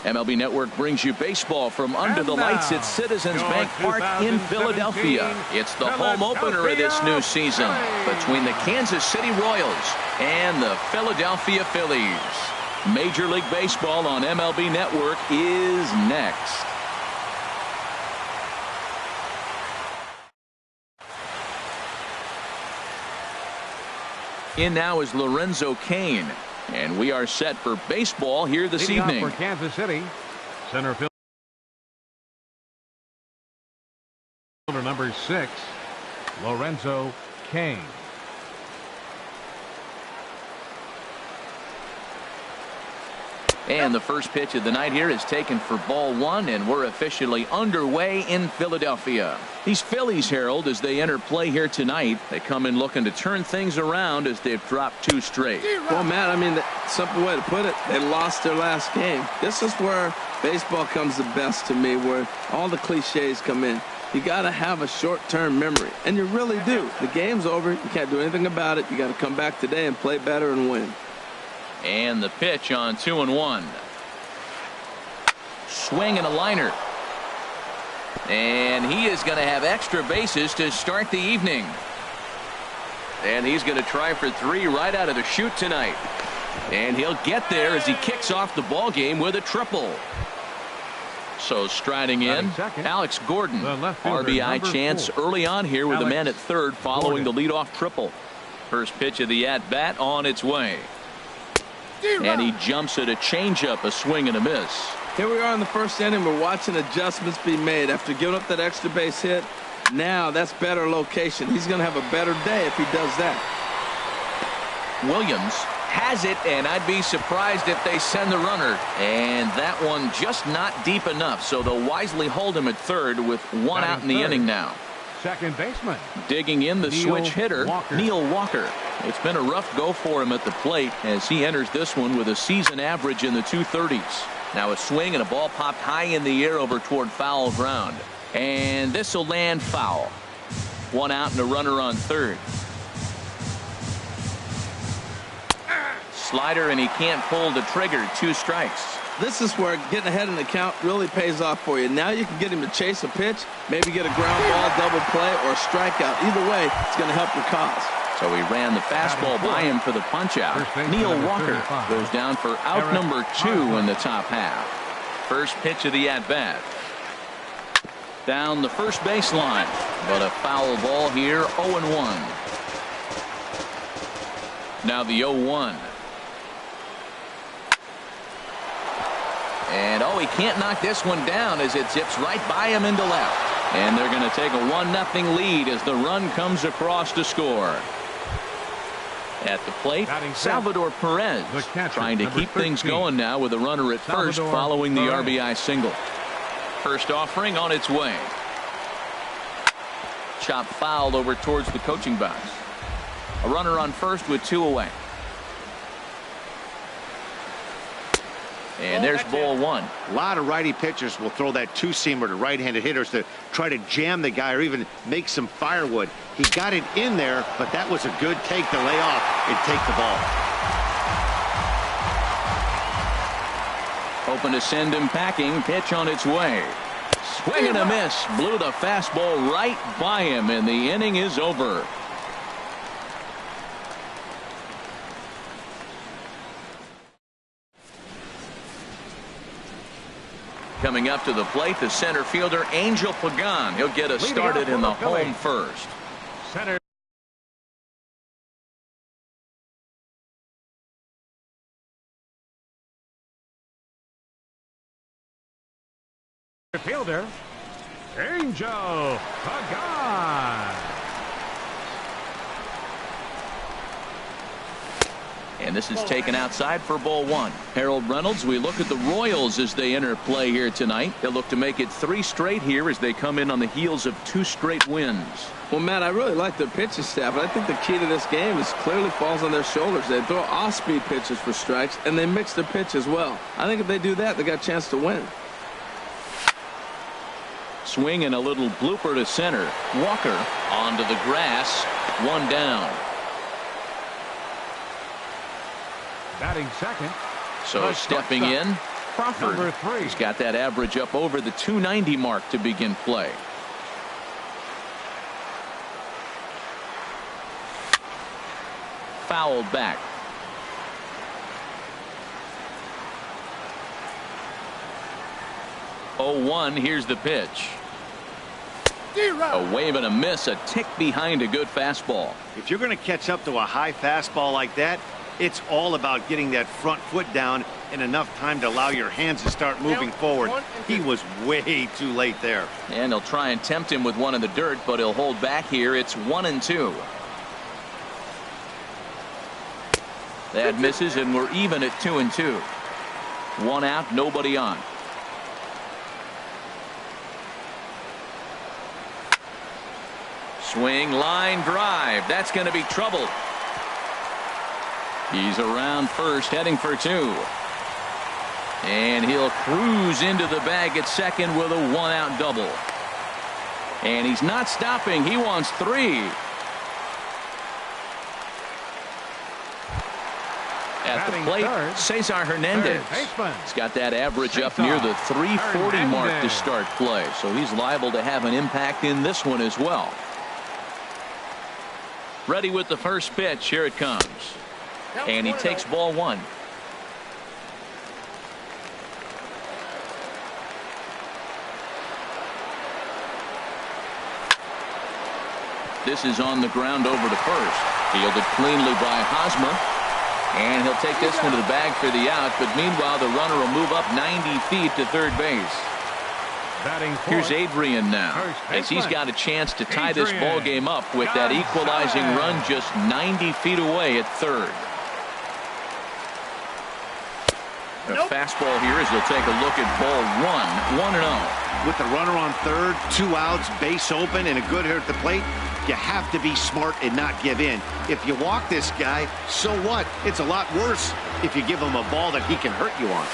MLB Network brings you baseball from under the lights at Citizens Bank Park in Philadelphia. It's the home opener of this new season between the Kansas City Royals and the Philadelphia Phillies. Major League Baseball on MLB Network is next. In now is Lorenzo Cain. And we are set for baseball here this evening. For Kansas City, center fielder number 6, Lorenzo Cain. And the first pitch of the night here is taken for ball 1, and we're officially underway in Philadelphia. These Phillies, Harold, as they enter play here tonight, they come in looking to turn things around as they've dropped 2 straight. Well, Matt, I mean, the simple way to put it, they lost their last game. This is where baseball comes the best to me, where all the cliches come in. You got to have a short-term memory, and you really do. The game's over. You can't do anything about it. You got to come back today and play better and win. And the pitch on 2-1. Swing and a liner. And he is going to have extra bases to start the evening. And he's going to try for 3 right out of the chute tonight. And he'll get there as he kicks off the ball game with a triple. So striding in, Alex Gordon. RBI chance early on here with a man at third following the leadoff triple. First pitch of the at-bat on its way. And he jumps at a changeup, a swing and a miss. Here we are in the first inning. We're watching adjustments be made after giving up that extra base hit. Now that's better location. He's going to have a better day if he does that. Williams has it, and I'd be surprised if they send the runner. And that one just not deep enough, so they'll wisely hold him at third with 1 out in the inning now. Second baseman. Digging in the switch hitter, Neil Walker. It's been a rough go for him at the plate as he enters this one with a season average in the 230s. Now a swing and a ball popped high in the air over toward foul ground. And this will land foul. 1 out and a runner on third. Slider, and he can't pull the trigger. 2 strikes. This is where getting ahead in the count really pays off for you. Now you can get him to chase a pitch, maybe get a ground ball, double play, or a strikeout. Either way, it's going to help your cause. So he ran the fastball by him for the punch-out. Neil Walker goes down for out number 2 in the top half. First pitch of the at-bat. Down the first baseline, but a foul ball here, 0-1. Now the 0-1. And he can't knock this one down as it zips right by him into left. And they're going to take a 1-0 lead as the run comes across to score. At the plate, Salvador Perez trying to keep things going now with a runner at first following the RBI single. First offering on its way. Chop fouled over towards the coaching box. A runner on first with 2 away. And there's ball 1. A lot of righty pitchers will throw that 2-seamer to right-handed hitters to try to jam the guy or even make some firewood. He got it in there, but that was a good take to lay off and take the ball. Open to send him packing. Pitch on its way. Swing and a miss. Blew the fastball right by him, and the inning is over. Coming up to the plate, the center fielder, Angel Pagan. He'll get us started in the home first. Center fielder, Angel Pagan. And this is taken outside for ball 1. Harold Reynolds, we look at the Royals as they enter play here tonight. They'll look to make it 3 straight here as they come in on the heels of 2 straight wins. Well, Matt, I really like their pitching staff, but I think the key to this game is clearly falls on their shoulders. They throw off-speed pitches for strikes, and they mix their pitch as well. I think if they do that, they got a chance to win. Swing and a little blooper to center. Walker onto the grass. 1 down. Batting second. So stepping in, Crawford. Number 3. He's got that average up over the 290 mark to begin play. Fouled back. 0-1. Here's the pitch. A wave and a miss, a tick behind a good fastball. If you're going to catch up to a high fastball like that, it's all about getting that front foot down in enough time to allow your hands to start moving forward. He was way too late there. And they'll try and tempt him with one in the dirt, but he'll hold back here. It's 1-2. That misses, and we're even at 2-2. One out, nobody on. Swing, line drive. That's going to be trouble. He's around first, heading for 2. And he'll cruise into the bag at second with a one-out double. And he's not stopping. He wants 3. At the plate, Cesar Hernandez. He's got that average up near the 340 mark to start play. So he's liable to have an impact in this one as well. Ready with the first pitch. Here it comes. And he takes ball 1. This is on the ground over to first. Fielded cleanly by Hosmer. And he'll take this one to the bag for the out. But meanwhile, the runner will move up 90 feet to third base. Here's Adrian now, as he's got a chance to tie this ball game up with that equalizing run just 90 feet away at third. A fastball here as he'll take a look at ball 1, 1-0. With the runner on third, 2 outs, base open, and a good hitter at the plate, you have to be smart and not give in. If you walk this guy, so what? It's a lot worse if you give him a ball that he can hurt you on.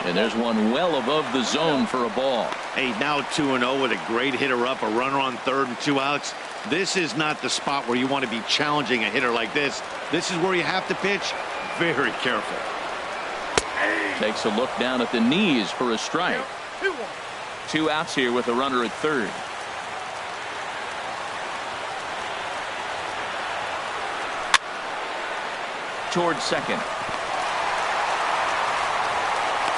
And there's one well above the zone for a ball. Hey, now 2-0 with a great hitter up, a runner on third and 2 outs. This is not the spot where you want to be challenging a hitter like this. This is where you have to pitch very careful. Takes a look down at the knees for a strike. 2 outs here with a runner at third. Towards second.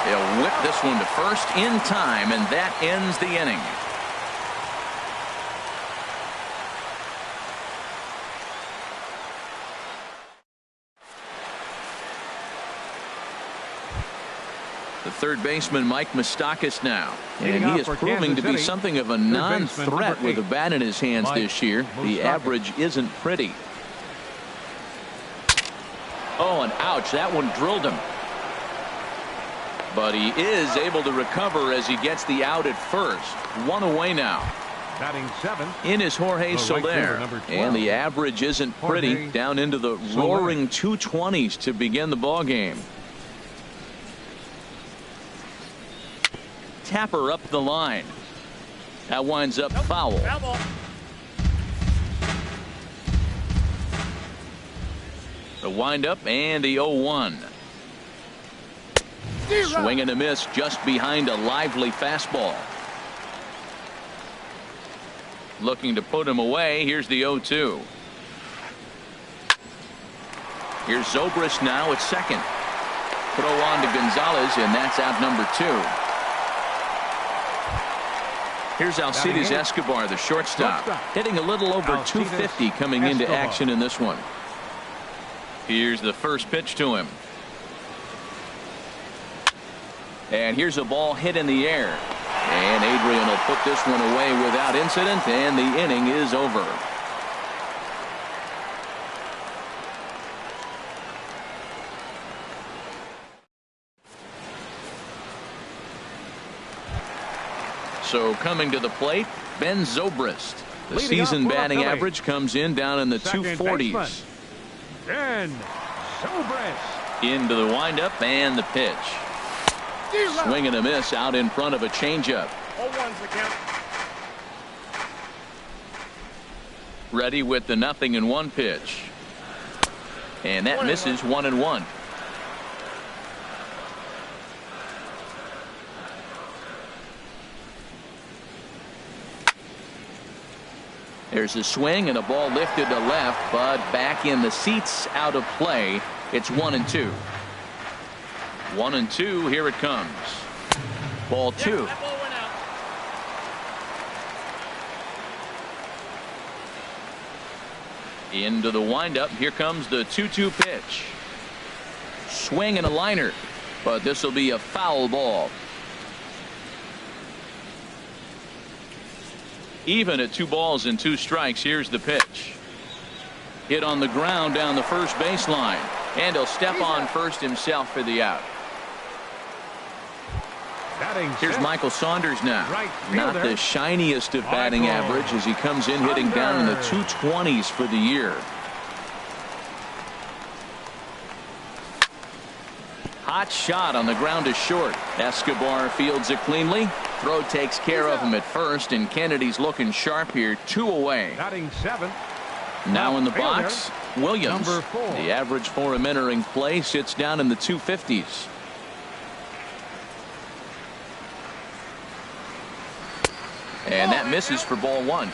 They'll whip this one to first in time, and that ends the inning. The third baseman, Mike Moustakas, now. And he is proving to be something of a non-threat with a bat in his hands this year. The average isn't pretty. Oh, and ouch, that one drilled him. But he is able to recover as he gets the out at first. 1 away now. Batting 7. In is Jorge Soler. And the average isn't pretty. Down into the roaring 220s to begin the ball game. Tapper up the line. That winds up foul. The windup and the 0-1. Swing and a miss just behind a lively fastball. Looking to put him away. Here's the 0-2. Here's Zobrist now at second. Throw on to Gonzalez, and that's out number 2. Here's Alcides Escobar, the shortstop, hitting a little over 250 coming into action in this one. Here's the first pitch to him. And here's a ball hit in the air. And Adrian will put this one away without incident, and the inning is over. So coming to the plate, Ben Zobrist. The season batting average comes in down in the 240s. Ben Zobrist. Into the windup and the pitch. Swing and a miss out in front of a changeup. 0-1's the count. Ready with the 0-1 pitch. And that misses 1-1. There's a swing and a ball lifted to left, but back in the seats, out of play. It's 1-2. 1-2. Here it comes. Ball 2. Into the windup. Here comes the 2-2 pitch. Swing and a liner, but this will be a foul ball. Even at 2 balls and 2 strikes. Here's the pitch. Hit on the ground down the first baseline, and he'll step on first himself for the out. Here's Michael Saunders now. Not the shiniest of batting average as he comes in hitting down in the 220s for the year. Hot shot on the ground to short. Escobar fields it cleanly. Throw takes care of him at first, and Kennedy's looking sharp here. 2 away. Batting 7. Now in the box, Williams. The average for him entering play sits down in the 250s. And that misses for ball 1.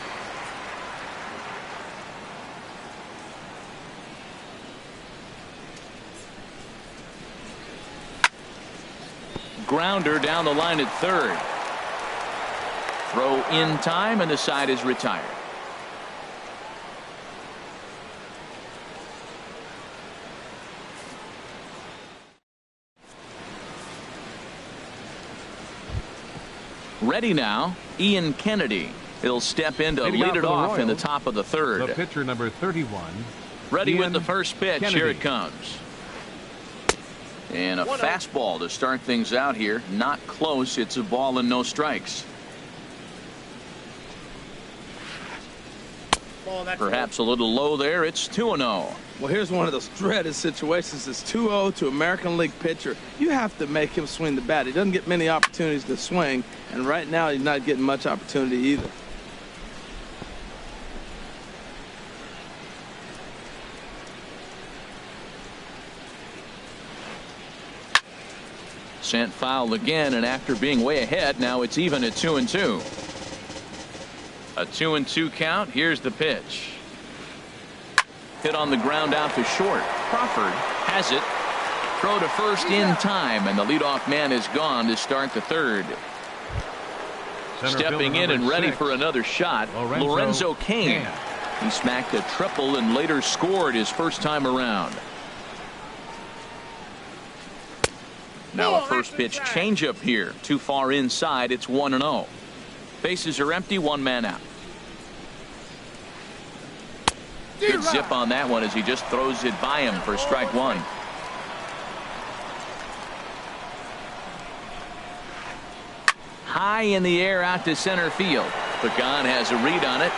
Grounder down the line at third. Throw in time, and the side is retired. Ready now, Ian Kennedy. He'll step in to lead it off in the top of the third. The pitcher number 31. Ready with the first pitch. Kennedy. Here it comes. And a fastball to start things out here. Not close. It's a ball and no strikes. Perhaps a little low there. It's 2-0. Well, here's one of those dreaded situations. It's 2-0 to American League pitcher. You have to make him swing the bat. He doesn't get many opportunities to swing, and right now he's not getting much opportunity either. Sent foul again, and after being way ahead, now it's even at 2-2. A 2-2 count. Here's the pitch. Hit on the ground out to short. Crawford has it. Throw to first in time, and the leadoff man is gone to start the third. Stepping in and ready for another shot, Lorenzo Cain. He smacked a triple and later scored his first time around. Now a first pitch changeup here. Too far inside. It's 1-0. Bases are empty. 1 man out. Good zip on that one as he just throws it by him for strike 1. High in the air out to center field. Pagan has a read on it.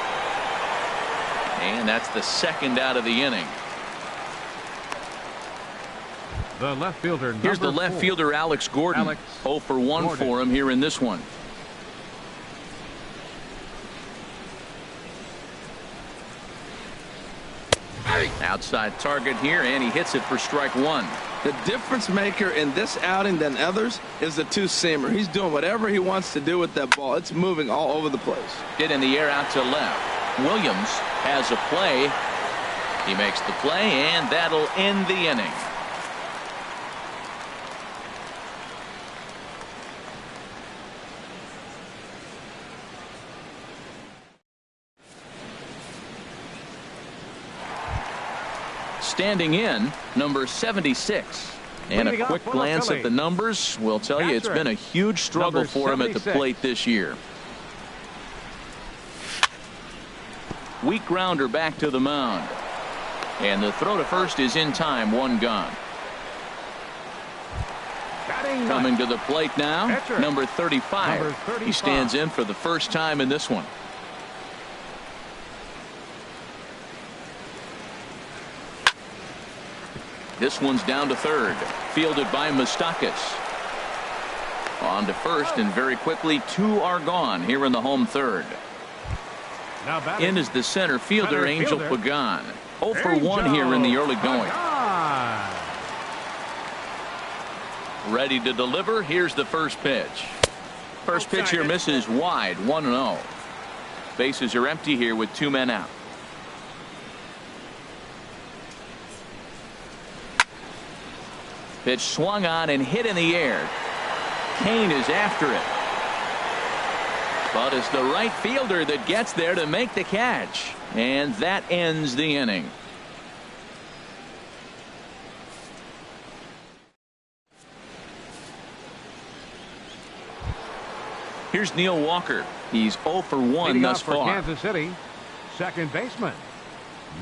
And that's the second out of the inning. The left fielder. Here's the left fielder, Alex Gordon. 0 for 1 for him here in this one. Outside target here, and he hits it for strike 1. The difference maker in this outing than others is the two-seamer. He's doing whatever he wants to do with that ball. It's moving all over the place. Hit in the air out to left. Williams has a play. He makes the play, and that'll end the inning. Standing in, number 76. And a quick glance at the numbers will tell you it's been a huge struggle for him at the plate this year. Weak grounder back to the mound. And the throw to first is in time. 1 gone. Coming to the plate now, number 35. He stands in for the first time in this one. This one's down to third. Fielded by Moustakas. On to first, and very quickly 2 are gone here in the home third. In is the center fielder, Angel Pagan. 0 for 1 here in the early going. Ready to deliver. Here's the first pitch. First pitch here misses wide. 1-0. Bases are empty here with 2 men out. Pitch swung on and hit in the air. Kane is after it. But it's the right fielder that gets there to make the catch. And that ends the inning. Here's Neil Walker. He's 0 for 1 thus for far. Kansas City, second baseman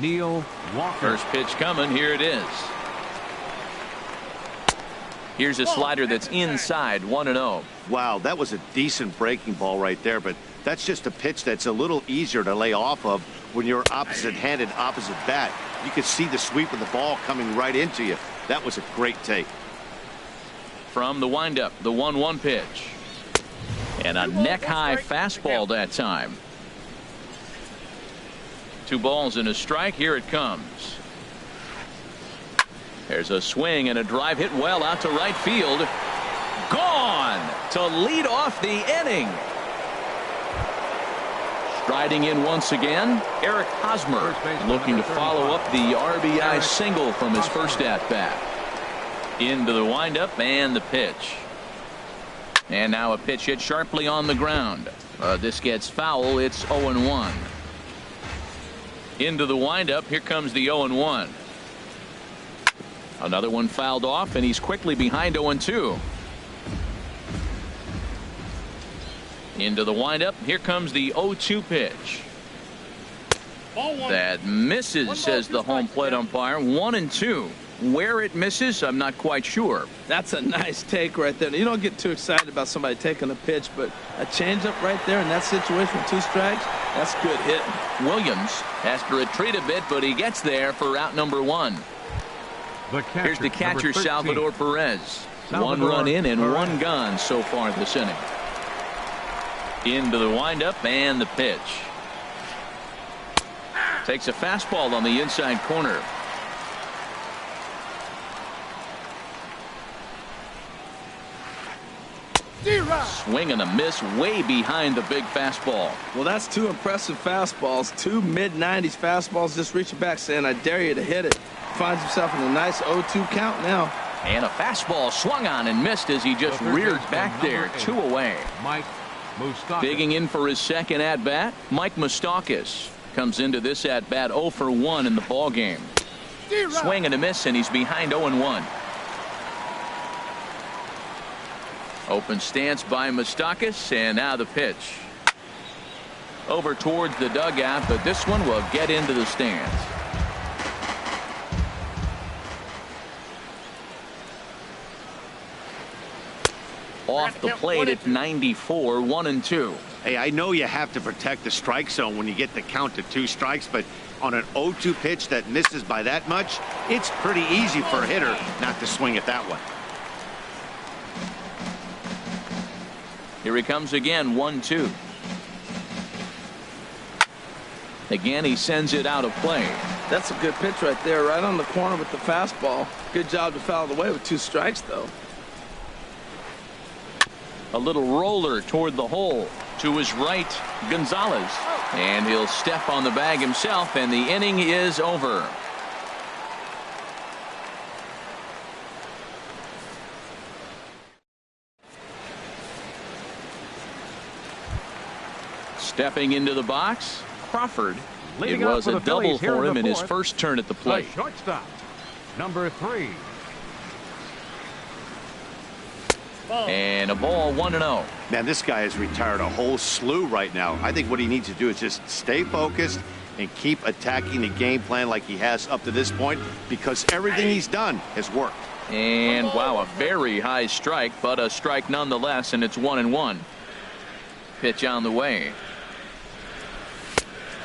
Neil Walker. First pitch coming. Here it is. Here's a slider that's inside, 1-0. Wow, that was a decent breaking ball right there, but that's just a pitch that's a little easier to lay off of when you're opposite-handed, opposite bat. You could see the sweep of the ball coming right into you. That was a great take. From the windup, the 1-1 pitch. And a neck-high fastball that time. 2 balls and a strike. Here it comes. There's a swing and a drive hit well out to right field. Gone to lead off the inning. Striding in once again, Eric Hosmer looking to follow up the RBI single from his first at-bat. Into the windup and the pitch. And now a pitch hit sharply on the ground. This gets foul. It's 0-1. Into the windup. Here comes the 0-1. Another one fouled off, and he's quickly behind 0-2. Into the windup. Here comes the 0-2 pitch. That misses, says the home plate umpire. 1-2. Where it misses, I'm not quite sure. That's a nice take right there. You don't get too excited about somebody taking a pitch, but a changeup right there in that situation with 2 strikes, that's good hitting. Williams has to retreat a bit, but he gets there for out number 1. Here's the catcher, Salvador Perez. 1 run in and 1 gone so far this inning. Into the windup and the pitch. Takes a fastball on the inside corner. Swing and a miss way behind the big fastball. Well, that's 2 impressive fastballs. 2 mid-90s fastballs just reaching back saying, I dare you to hit it. Finds himself in a nice 0-2 count now. And a fastball swung on and missed as he just reared back there. 2 away. Mike Moustakas. Digging in for his second at-bat, Mike Moustakas comes into this at-bat 0 for 1 in the ballgame. Swing and a miss, and he's behind 0-1. Open stance by Moustakas, and now the pitch. Over towards the dugout, but this one will get into the stands. Off the plate at 94, 1-2. Hey, I know you have to protect the strike zone when you get the count to 2 strikes, but on an 0-2 pitch that misses by that much, it's pretty easy for a hitter not to swing at that one. Here he comes again, 1-2. Again, he sends it out of play. That's a good pitch right there, right on the corner with the fastball. Good job to foul it away with 2 strikes, though. A little roller toward the hole. To his right, Gonzalez. And he'll step on the bag himself, and the inning is over. Stepping into the box, Crawford. It was a double for him in his first turn at the plate. Shortstop, number 3. And a ball, 1-0. Man, this guy has retired a whole slew right now. I think what he needs to do is just stay focused and keep attacking the game plan like he has up to this point, because everything he's done has worked. And wow, a very high strike, but a strike nonetheless, and it's 1-1. Pitch on the way.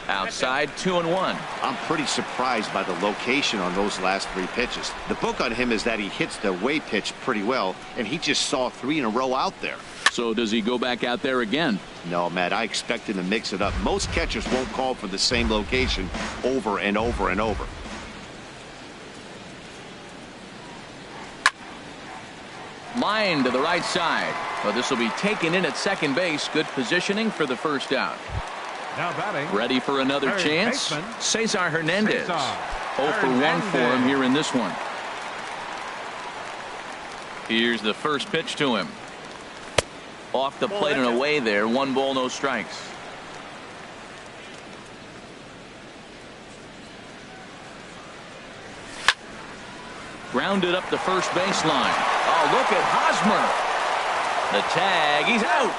Outside, 2-1. I'm pretty surprised by the location on those last 3 pitches. The book on him is that he hits the way pitch pretty well, and he just saw 3 in a row out there. So does he go back out there again? No, Matt, I expect him to mix it up. Most catchers won't call for the same location over and over and over. Line to the right side. But this will be taken in at second base. Good positioning for the first out. Now batting. Ready for another Third chance. baseman. Cesar Hernandez. Cesar 0 for 1 for him here in this one. Here's the first pitch to him. Off the plate and away there. 1 ball, no strikes. Grounded up the first baseline. Oh, look at Hosmer. The tag. He's out.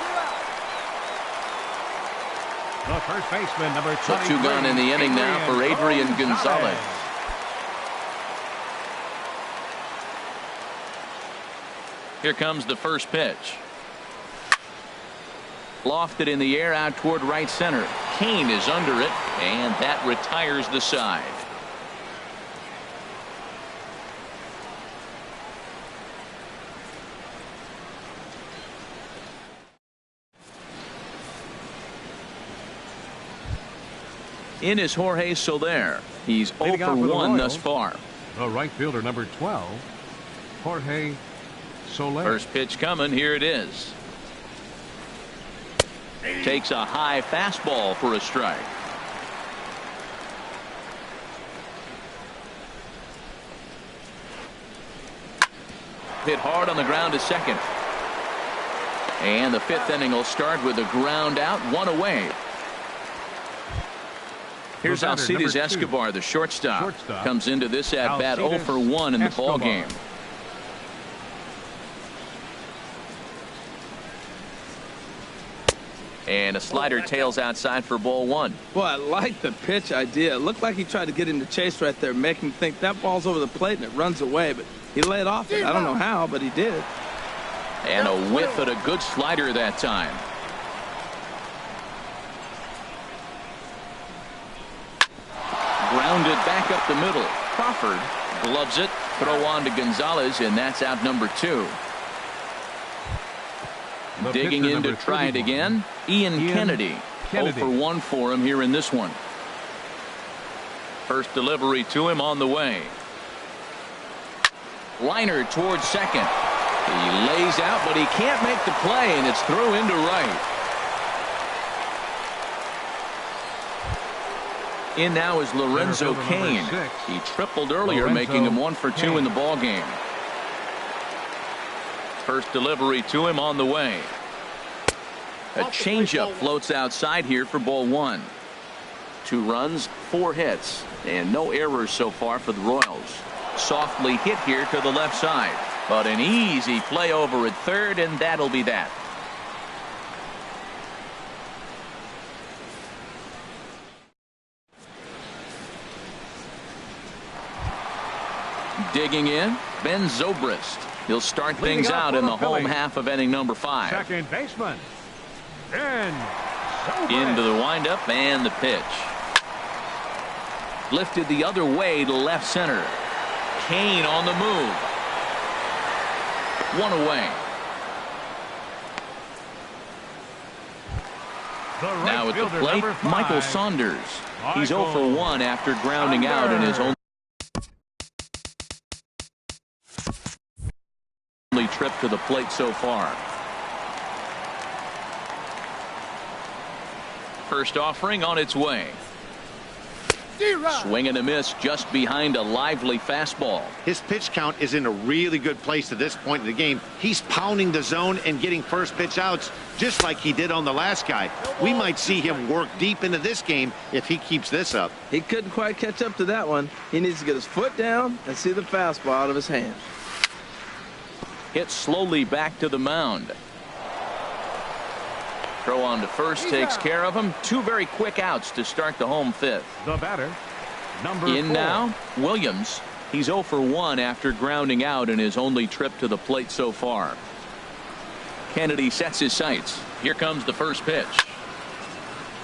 The first baseman, number 23. So 2 gone in the inning now for Adrian Gonzalez. Here comes the first pitch. Lofted in the air out toward right center. Kane is under it, and that retires the side. In is Jorge Soler. He's 0 for 1 thus far. The right fielder, number 12, Jorge Soler. First pitch coming. Here it is. Takes a high fastball for a strike. Hit hard on the ground to second. And the 5th inning will start with a ground out, 1 away. Here's Alcides Escobar, the shortstop. Comes into this at bat 0 for 1 in the ball game. And a slider tails outside for ball 1. Boy, I like the pitch idea. It looked like he tried to get him to chase right there, make him think that ball's over the plate and it runs away, but he laid off it. I don't know how, but he did. And a whiff at a good slider that time. Grounded back up the middle. Crawford gloves it. Throw on to Gonzalez, and that's out number 2. Digging in to try it again. Ian Kennedy. 0 for 1 for him here in this one. First delivery to him on the way. Liner towards second. He lays out, but he can't make the play, and it's through into right. In now is Lorenzo Cain. He tripled earlier, making him 1 for 2 in the ball game. First delivery to him on the way. A changeup floats outside here for ball 1. 2 runs, 4 hits, and no errors so far for the Royals. Softly hit here to the left side, but an easy play over at third, and that'll be that. Digging in, Ben Zobrist. He'll start things out in the home half of inning number 5. Second baseman, Ben Zobrist. Into the windup and the pitch. Lifted the other way to left center. Kane on the move. 1 away. Now at the plate, Michael Saunders. He's 0 for 1 after grounding out in his own trip to the plate so far. First offering on its way. Swing and a miss just behind a lively fastball. His pitch count is in a really good place at this point in the game. He's pounding the zone and getting first pitch outs just like he did on the last guy. We might see him work deep into this game if he keeps this up. He couldn't quite catch up to that one. He needs to get his foot down and see the fastball out of his hand. Hit slowly back to the mound. Throw on to first takes care of him. 2 very quick outs to start the home 5th. The batter, number in 4. now, Williams. He's 0 for 1 after grounding out in his only trip to the plate so far. Kennedy sets his sights. Here comes the first pitch.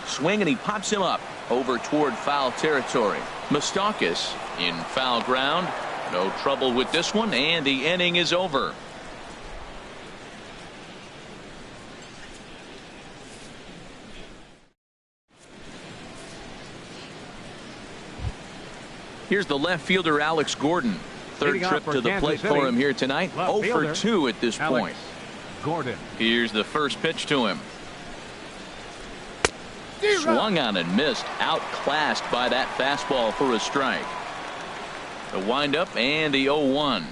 Swing, and he pops him up over toward foul territory. Moustakas in foul ground. No trouble with this one, and the inning is over. Here's the left fielder, Alex Gordon. Third trip to the plate for him here tonight. 0 for 2 at this point. Gordon. Here's the first pitch to him. Swung on and missed. Outclassed by that fastball for a strike. The windup and the 0-1.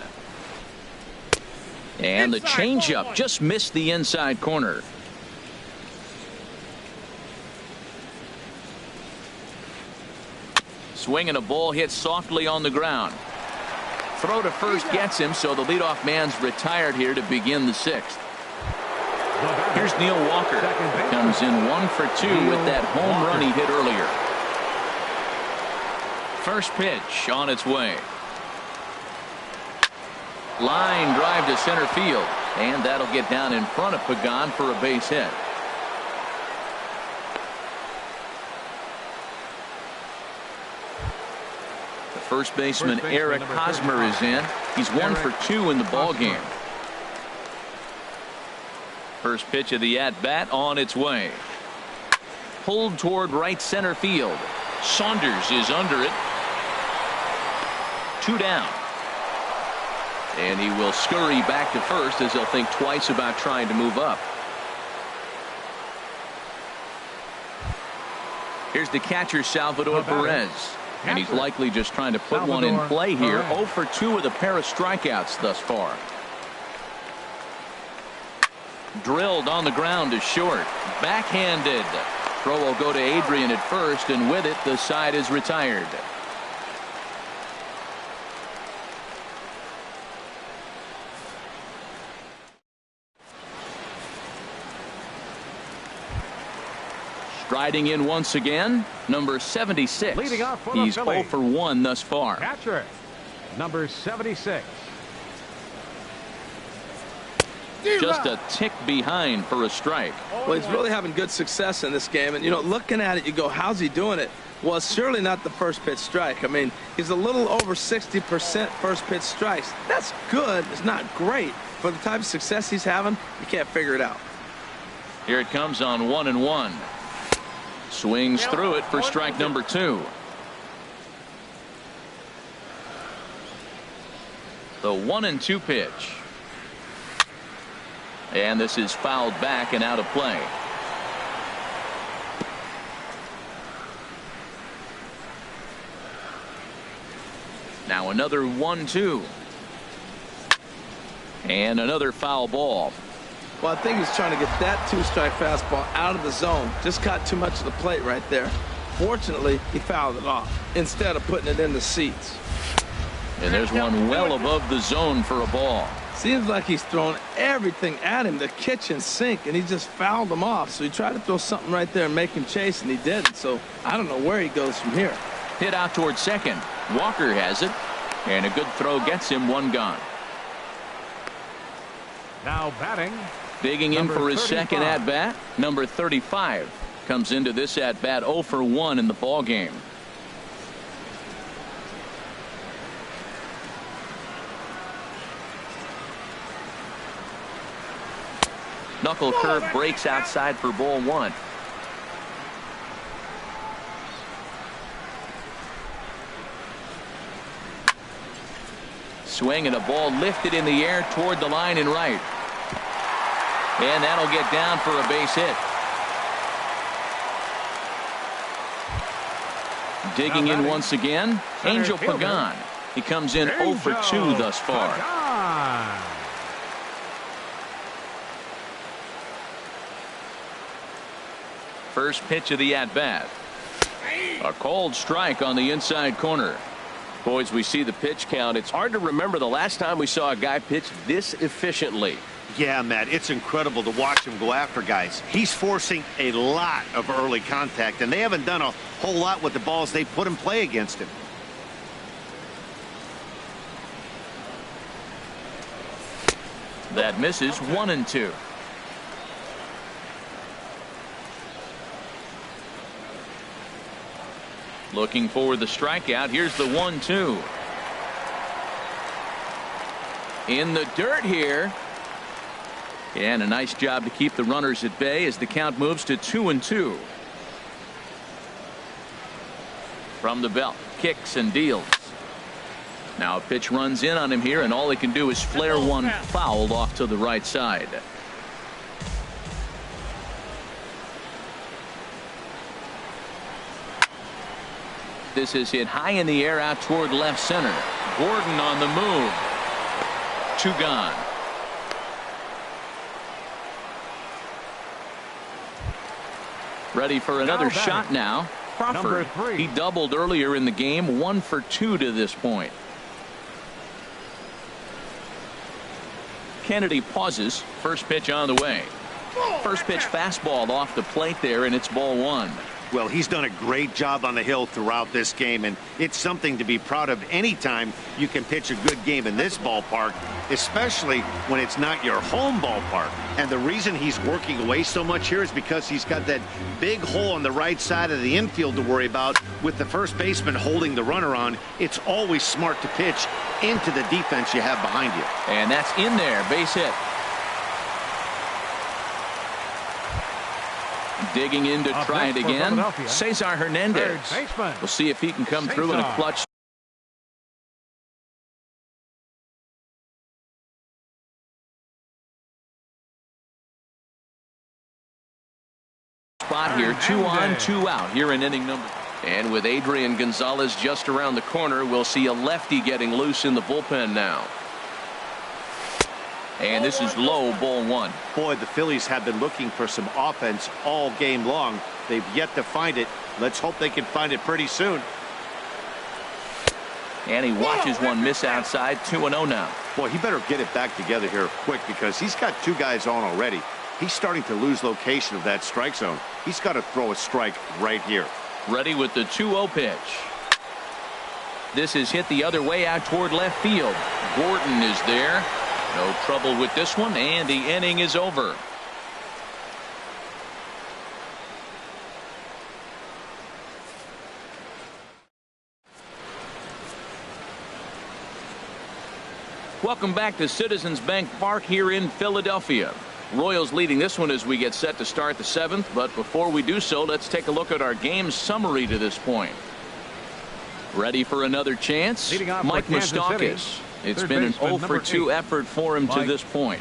And the changeup just missed the inside corner. Swinging a ball hit softly on the ground. Throw to first gets him, so the leadoff man's retired here to begin the sixth. Here's Neil Walker. Comes in 1 for 2 with that home run he hit earlier. First pitch on its way. Line drive to center field, and that'll get down in front of Pagan for a base hit. The first baseman Eric Hosmer is in. He's 1 for 2 in the ball game. First pitch of the at-bat on its way. Pulled toward right center field. Saunders is under it. 2 down. And he will scurry back to first as he'll think twice about trying to move up. Here's the catcher, Salvador Perez. And he's likely just trying to put one in play here. 0 for 2 with a pair of strikeouts thus far. Drilled on the ground to short. Backhanded. Throw will go to Adrian at first, and with it, the side is retired. Striding in once again, number 76. Leading off for He's the 0 for 1 thus far. Catcher, number 76. Just a tick behind for a strike. Well, he's really having good success in this game. And, you know, looking at it, you go, how's he doing it? Well, it's surely not the first pitch strike. I mean, he's a little over 60% first pitch strikes. That's good. It's not great. For the type of success he's having, you can't figure it out. Here it comes on 1-1. Swings through it for strike number 2. The 1-2 pitch. And this is fouled back and out of play. Now another 1-2. And another foul ball. Well, I think he's trying to get that 2-strike fastball out of the zone. Just caught too much of the plate right there. Fortunately, he fouled it off instead of putting it in the seats. And there's one well above the zone for a ball. Seems like he's thrown everything at him, the kitchen sink, and he just fouled them off. So he tried to throw something right there and make him chase, and he didn't. So I don't know where he goes from here. Hit out towards second. Walker has it. And a good throw gets him 1 gone. Now batting. Digging in for his 35. second at-bat. Number 35 comes into this at-bat 0 for 1 in the ball game. Knuckle curve breaks outside for ball 1. Swing and a ball lifted in the air toward the line and right. And that'll get down for a base hit. Digging in once again, Angel Pagan. He comes in 0 for 2 thus far. First pitch of the at-bat. A called strike on the inside corner. Boys, we see the pitch count. It's hard to remember the last time we saw a guy pitch this efficiently. Yeah, Matt, it's incredible to watch him go after guys. He's forcing a lot of early contact, and they haven't done a whole lot with the balls they put in play against him. That misses. 1-2. Looking for the strikeout. Here's the 1-2. In the dirt here. And a nice job to keep the runners at bay as the count moves to 2-2. From the belt, kicks and deals. Now a pitch runs in on him here, and all he can do is flare one foul off to the right side. This is hit high in the air out toward left center. Gordon on the move. 2 gone. Ready for another shot now. Crawford. He doubled earlier in the game. 1 for 2 to this point. Kennedy pauses. First pitch on the way. First pitch fastball off the plate there, and it's ball 1. Well, he's done a great job on the hill throughout this game, and it's something to be proud of anytime you can pitch a good game in this ballpark, especially when it's not your home ballpark. And the reason he's working away so much here is because he's got that big hole on the right side of the infield to worry about with the first baseman holding the runner on. It's always smart to pitch into the defense you have behind you. And that's in there, base hit. Digging in to try it again. Cesar Hernandez. We'll see if he can come through in a clutch spot here. 2 on, 2 out here in inning number. And with Adrian Gonzalez just around the corner, we'll see a lefty getting loose in the bullpen now. And this is low, ball 1. Boy, the Phillies have been looking for some offense all game long. They've yet to find it. Let's hope they can find it pretty soon. And he watches one miss outside. 2-0 now. Boy, he better get it back together here quick because he's got 2 guys on already. He's starting to lose location of that strike zone. He's got to throw a strike right here. Ready with the 2-0 pitch. This is hit the other way out toward left field. Gordon is there. No trouble with this one, and the inning is over. Welcome back to Citizens Bank Park here in Philadelphia. Royals leading this one as we get set to start the 7th, but before we do so, let's take a look at our game summary to this point. Ready for another chance? Mike Moustakas. It's been an 0 for 2 effort for him to this point.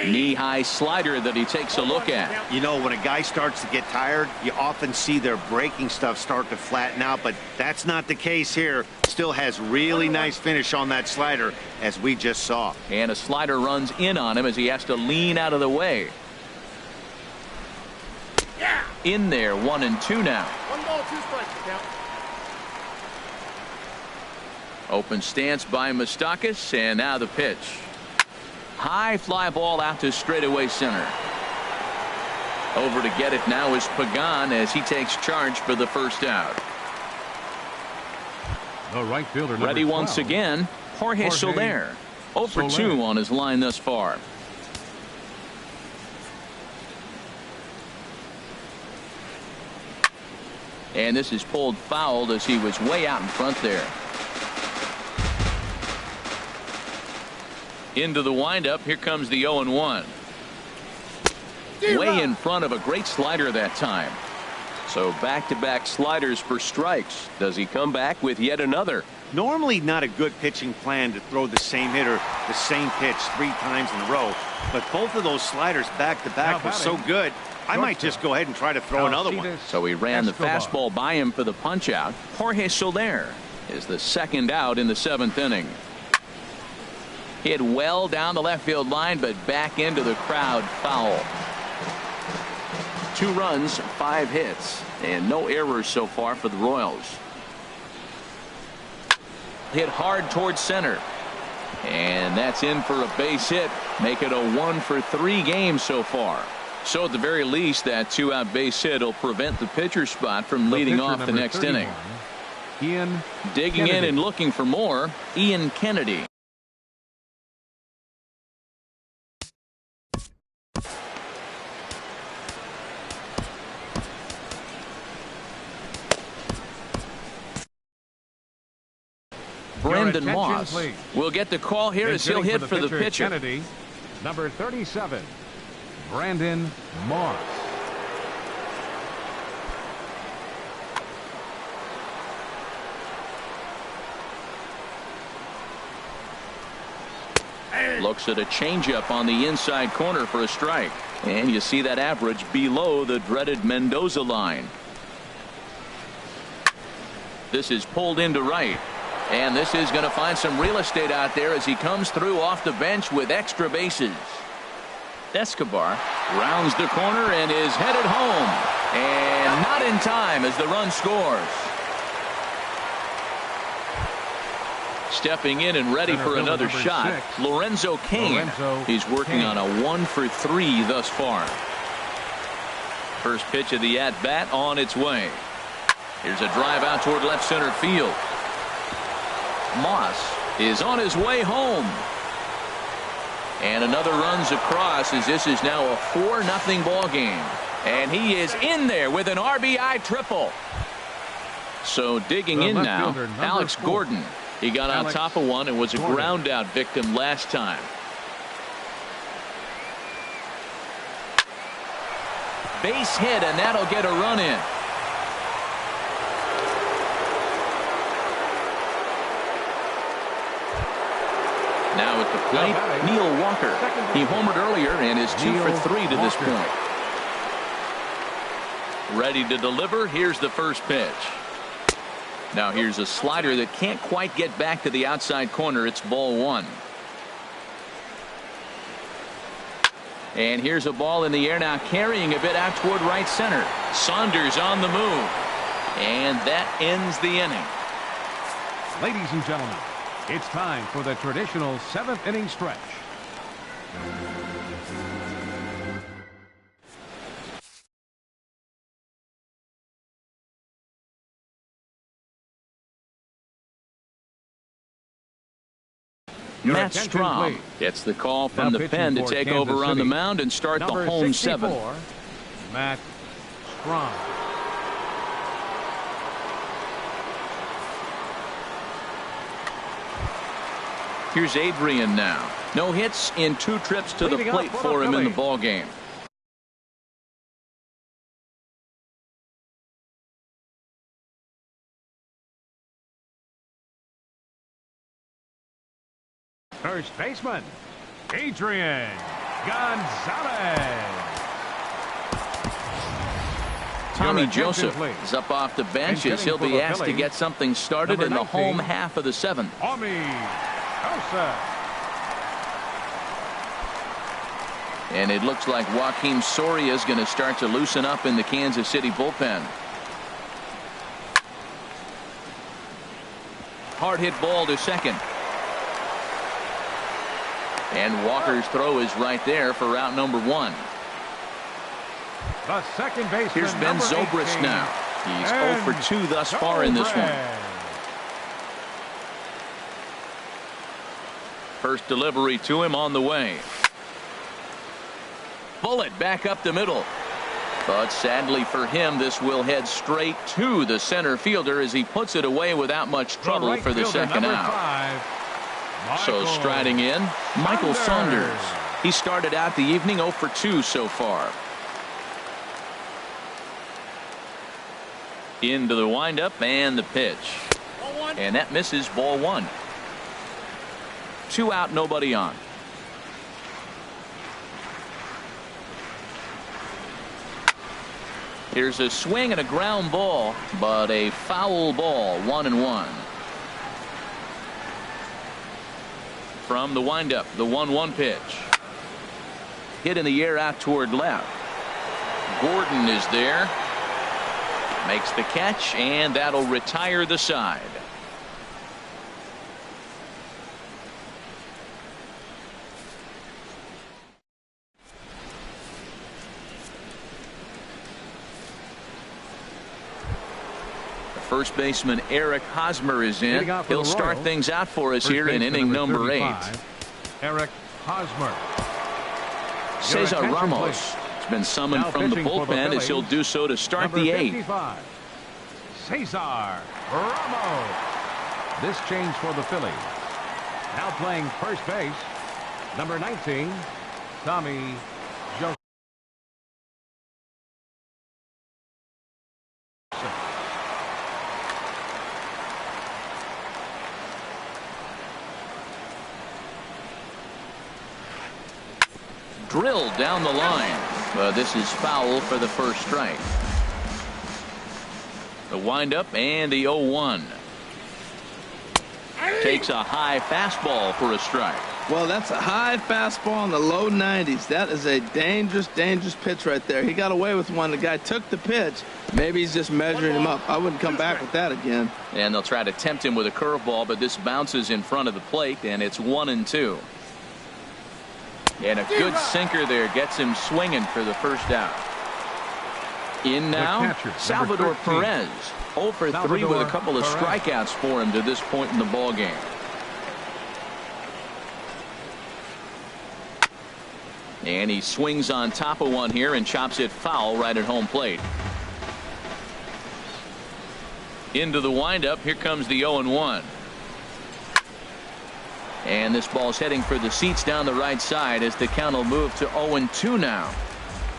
Knee-high slider that he takes a look at. You know, when a guy starts to get tired, you often see their breaking stuff start to flatten out, but that's not the case here. Still has really nice finish on that slider, as we just saw. And a slider runs in on him as he has to lean out of the way. In there, 1 and 2 now. 1 ball, 2 strikes, count. Open stance by Moustakas, and now the pitch. High fly ball out to straightaway center. Over to get it now is Pagan as he takes charge for the first out. The right fielder, ready 12. once again, Jorge Soler. 0 for 2 on his line thus far. And this is pulled foul as he was way out in front there. Into the windup. Here comes the 0-1. Way in front of a great slider that time. So back-to-back sliders for strikes. Does he come back with yet another? Normally not a good pitching plan to throw the same hitter the same pitch 3 times in a row, but both of those sliders back-to-back were so good, I might just go ahead and try to throw another one. So he ran the fastball by him for the punch-out. Jorge Soler is the second out in the 7th inning. Hit well down the left field line, but back into the crowd. Foul. 2 runs, 5 hits, and no errors so far for the Royals. Hit hard towards center. And that's in for a base hit. Make it a 1 for 3 game so far. So at the very least, that 2-out base hit will prevent the pitcher spot from leading off the next inning. Digging in and looking for more, Ian Kennedy. Brendan Moss will get the call here as he'll hit for the pitcher. Kennedy, number 37, Brandon Moss. Looks at a changeup on the inside corner for a strike. And you see that average below the dreaded Mendoza line. This is pulled into right. And this is going to find some real estate out there as he comes through off the bench with extra bases. Escobar rounds the corner and is headed home. And not in time as the run scores. Stepping in and ready for another shot, Lorenzo Cain. He's working on a 1-for-3 thus far. First pitch of the at-bat on its way. Here's a drive out toward left center field. Moss is on his way home. And another runs across as this is now a 4-0 ball game. And he is in there with an RBI triple. So digging in now, Alex Gordon. He got on top of one and was a ground out victim last time. Base hit, and that'll get a run in. Now at the plate, Neil Walker. He homered earlier and is 2 for 3 to this point. Ready to deliver. Here's the first pitch. Now here's a slider that can't quite get back to the outside corner. It's ball 1. And here's a ball in the air now, carrying a bit out toward right center. Saunders on the move. And that ends the inning. Ladies and gentlemen, it's time for the traditional 7th inning stretch. Matt Strom gets the call from the pen to take over on the mound and start the home 7th. Matt Strom. Here's Adrian now. No hits in 2 trips to the plate for him in the ball game. First baseman, Adrian Gonzalez. Tommy Joseph is up off the bench as he'll be asked to get something started in the home half of the 7th. Tommy Joseph. And it looks like Joakim Soria is going to start to loosen up in the Kansas City bullpen. Hard hit ball to second. And Walker's throw is right there for route number 1. The second baseman, here's Ben Zobrist now. He's 0 for 2 thus far in this one. First delivery to him on the way. Bullet back up the middle. But sadly for him, this will head straight to the center fielder as he puts it away without much trouble for the second out. So striding in, Michael Saunders. He started out the evening 0 for 2 so far. Into the windup and the pitch. And that misses ball 1. 2 out, nobody on. Here's a swing and a ground ball, but a foul ball, 1-1. From the windup, the 1-1 pitch. Hit in the air out toward left. Gordon is there. Makes the catch, and that'll retire the side. First baseman Eric Hosmer is in. He'll start things out for us here in inning number 8. Eric Hosmer. Cesar Ramos has been summoned from the bullpen as he'll do so to start the 8th. Cesar Ramos. This change for the Phillies. Now playing first base, number 19, Tommy Joseph. drilled down the line. This is foul for the first strike. The windup and the 0-1. Takes a high fastball for a strike. Well, that's a high fastball in the low 90s. That is a dangerous, dangerous pitch right there. He got away with one. The guy took the pitch. Maybe he's just measuring him up. I wouldn't come back with that again. And they'll try to tempt him with a curveball, but this bounces in front of the plate, and it's 1-2. And a good sinker there gets him swinging for the first out. In now, catcher, Salvador Perez. 0 for 3 with a couple of strikeouts for him to this point in the ball game. And he swings on top of one here and chops it foul right at home plate. Into the windup. Here comes the 0-1. And this ball's heading for the seats down the right side as the count will move to 0-2 now.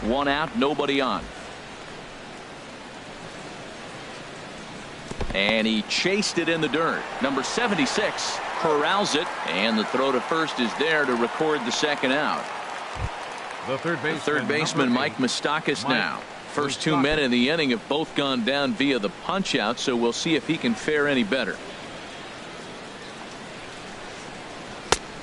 1 out, nobody on. And he chased it in the dirt. Number 76 corrals it, and the throw to first is there to record the second out. The third baseman Mike Moustakas now. First 2 men in the inning have both gone down via the punch out, so we'll see if he can fare any better.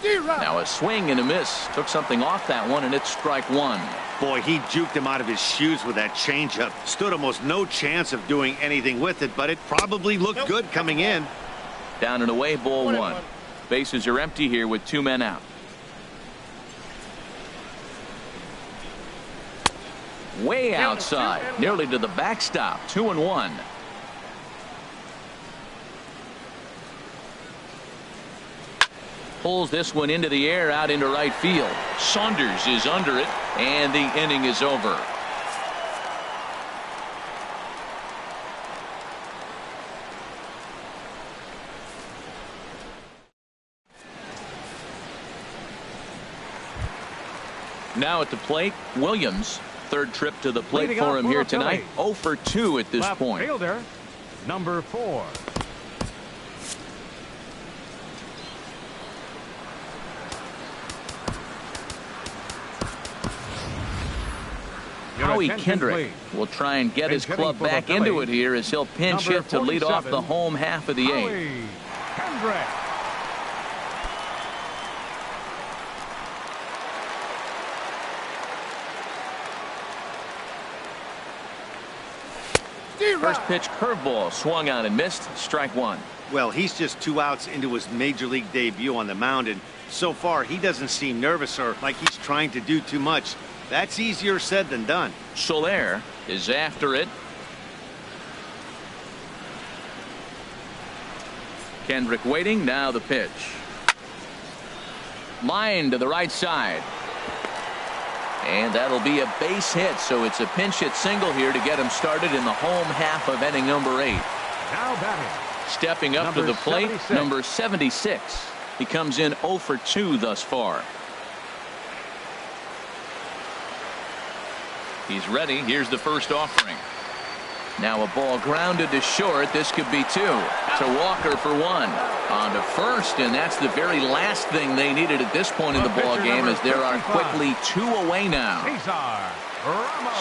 Now a swing and a miss. Took something off that one, and it's strike 1. Boy, he juked him out of his shoes with that changeup. Stood almost no chance of doing anything with it, but it probably looked good coming in. Down and away, ball 1. Bases are empty here with 2 men out. Way outside, nearly to the backstop. 2-1. Pulls this one into the air out into right field. Saunders is under it, and the inning is over. Now at the plate, Williams. Third trip to the plate for him here tonight. 0 for 2 at this point. Fielder, number 4. Howie Kendrick will try and get his club back into it here as he'll pinch hit to lead off the home half of the 8th. Kendrick. First pitch curveball swung on and missed. Strike 1. Well, he's just 2 outs into his major league debut on the mound, and so far he doesn't seem nervous or like he's trying to do too much. That's easier said than done. Soler is after it. Kendrick waiting. Now the pitch. Line to the right side. And that'll be a base hit, so it's a pinch hit single here to get him started in the home half of inning number 8. Now batting. Stepping up to the plate, 76. number 76. He comes in 0 for 2 thus far. He's ready. Here's the first offering. Now a ball grounded to short. This could be 2. To Walker for 1. On to first, and that's the very last thing they needed at this point in the ball game, as there are quickly 2 away now.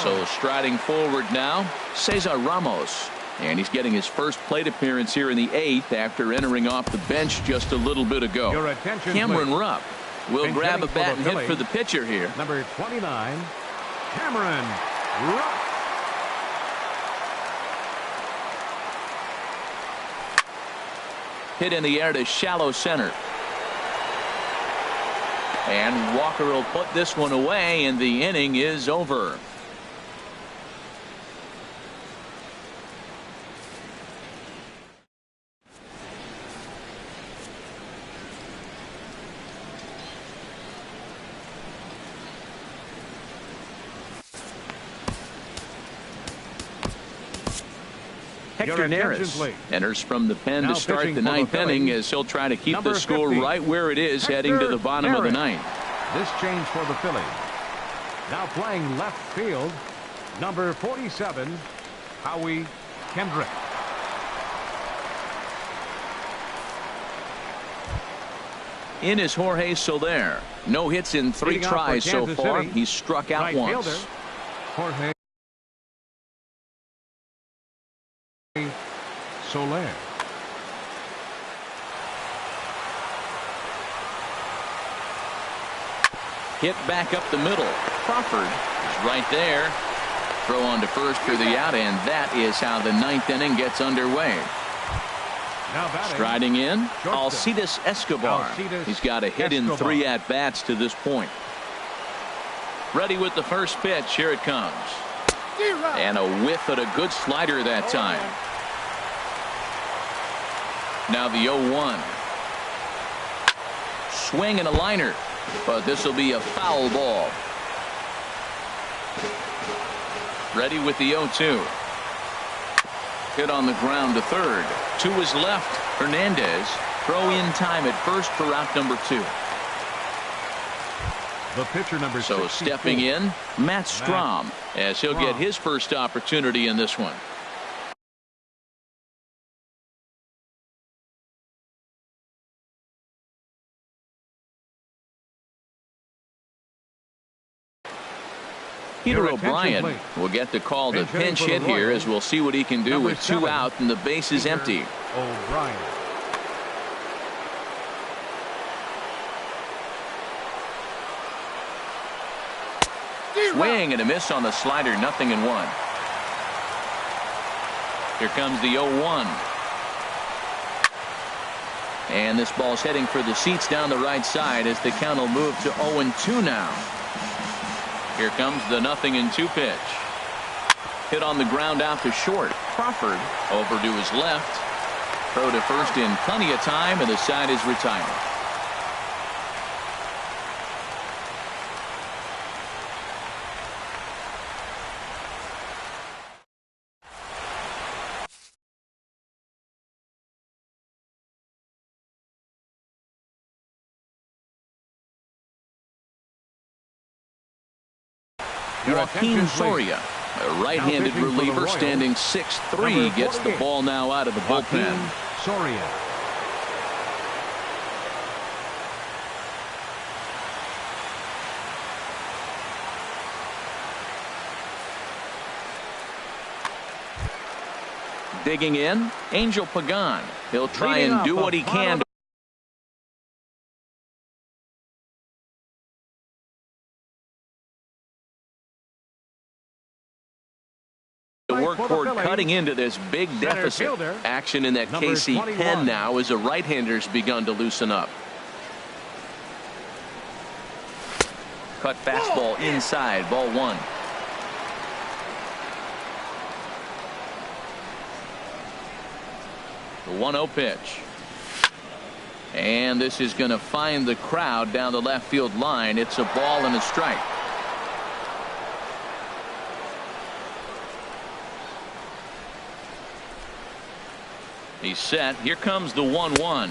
So striding forward now, Cesar Ramos. And he's getting his first plate appearance here in the 8th after entering off the bench just a little bit ago. Cameron Rupp will grab a bat and hit for the pitcher here. Number 29, Cameron Rupp. Hit in the air to shallow center. And Walker will put this one away, and the inning is over. Hector Neris enters from the pen to start the 9th inning, as he'll try to keep the score right where it is heading to the bottom of the 9th. This change for the Phillies. Now playing left field, number 47, Howie Kendrick. in is Jorge Soler. No hits in 3 tries so far. He's struck out once. Fielder, Jorge Soler. Hit back up the middle. Crawford is right there. Throw on to first for the out, and that is how the 9th inning gets underway. Striding in, Alcides Escobar. He's got a hit in 3 at-bats to this point. Ready with the first pitch. Here it comes. And a whiff at a good slider that time. Now the 0-1. Swing and a liner. But this will be a foul ball. Ready with the 0-2. Hit on the ground to third. To his left, Hernandez. Throw in time at first for out number 2. The pitcher number 64. So stepping in, Matt Strahm, as he'll get his first opportunity in this one. Peter O'Brien will get the call to pinch hit here, as we'll see what he can do with 2 out and the base is empty. O'Brien. Swing and a miss on the slider, 0-1. Here comes the 0-1. And this ball's heading for the seats down the right side as the count will move to 0-2 now. Here comes the 0-2 pitch. Hit on the ground out to short. Crawford over to his left. Throw to first in plenty of time, and the side is retired. Joaquin Soria, a right-handed reliever standing 6'3", gets the ball now out of the bullpen. Soria. Digging in, Angel Pagan. He'll try and do what he can work toward cutting into this big deficit. Action in that KC pen now as the right-handers begun to loosen up. Cut fastball inside, ball 1. The 1-0 pitch. And this is going to find the crowd down the left field line. It's a ball and a strike. He's set. Here comes the 1-1.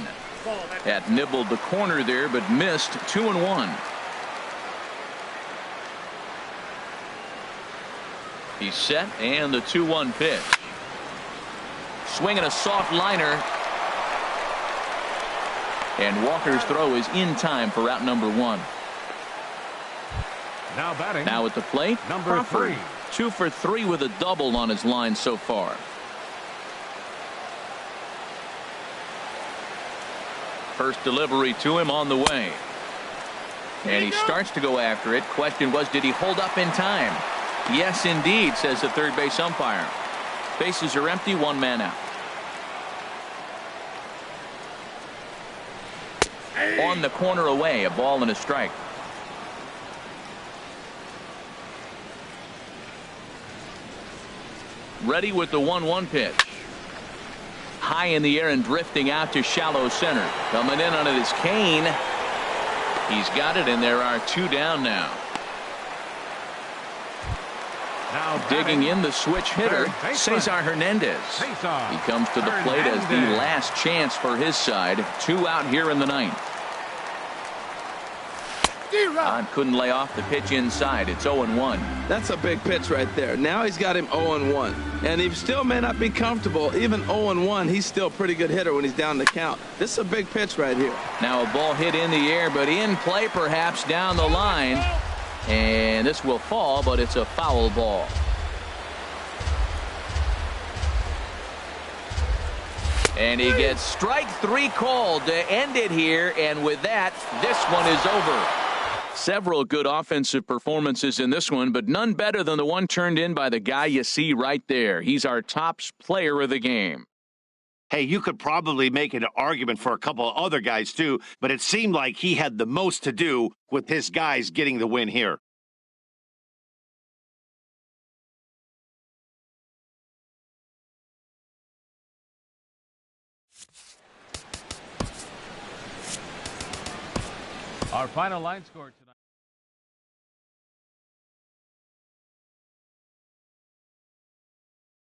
Had nibbled the corner there, but missed. 2-1. He's set, and the 2-1 pitch. Swinging a soft liner. And Walker's throw is in time for out number 1. Now batting. Now at the plate, number Crawford. 3. 2 for 3 with a double on his line so far. First delivery to him on the way. And he starts to go after it. Question was, did he hold up in time? Yes, indeed, says the third base umpire. Bases are empty, 1 man out. On the corner away, a ball and a strike. Ready with the 1-1 pitch. High in the air and drifting out to shallow center. Coming in on it is Kane. He's got it, and there are 2 down now. Now digging in, the switch hitter, Cesar Hernandez. He comes to the plate as the last chance for his side. 2 out here in the 9th. Couldn't lay off the pitch inside. It's 0-1. That's a big pitch right there. Now he's got him 0-1. And he still may not be comfortable. Even 0-1, he's still a pretty good hitter when he's down the count. This is a big pitch right here. Now a ball hit in the air, but in play perhaps down the line. And this will fall, but it's a foul ball. And he gets strike 3 called to end it here. And with that, this one is over. Several good offensive performances in this one, but none better than the one turned in by the guy you see right there. He's our top player of the game. Hey, you could probably make an argument for a couple of other guys too, but it seemed like he had the most to do with his guys getting the win here. Our final line score tonight.